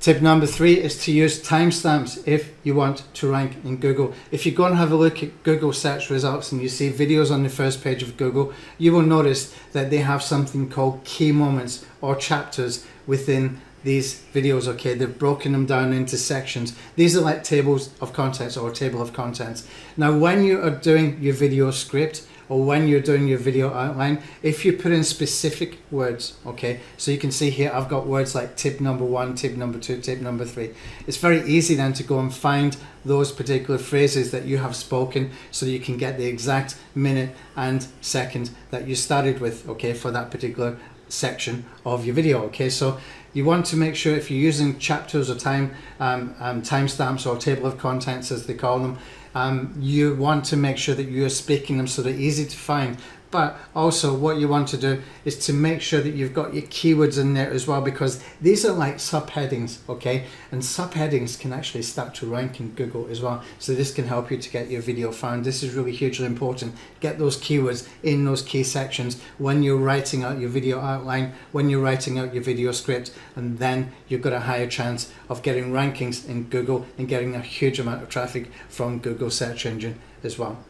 Tip number 3 is to use timestamps if you want to rank in Google. If you go and have a look at Google search results and you see videos on the first page of Google, you will notice that they have something called key moments or chapters within these videos. Okay, they've broken them down into sections. These are like tables of contents or a table of contents. Now, when you are doing your video script or when you're doing your video outline, if you put in specific words, okay, so you can see here I've got words like tip number 1, tip number 2, tip number 3. It's very easy then to go and find those particular phrases that you have spoken so that you can get the exact minute and second that you started with, okay, for that particular section of your video. Okay, so you want to make sure if you're using chapters or timestamps or table of contents as they call them, you want to make sure that you're speaking them so they're easy to find. But also what you want to do is to make sure that you've got your keywords in there as well, because these are like subheadings, okay? And subheadings can actually start to rank in Google as well. So this can help you to get your video found. This is really hugely important. Get those keywords in those key sections when you're writing out your video outline, when you're writing out your video script, and then you've got a higher chance of getting rankings in Google and getting a huge amount of traffic from Google search engine as well.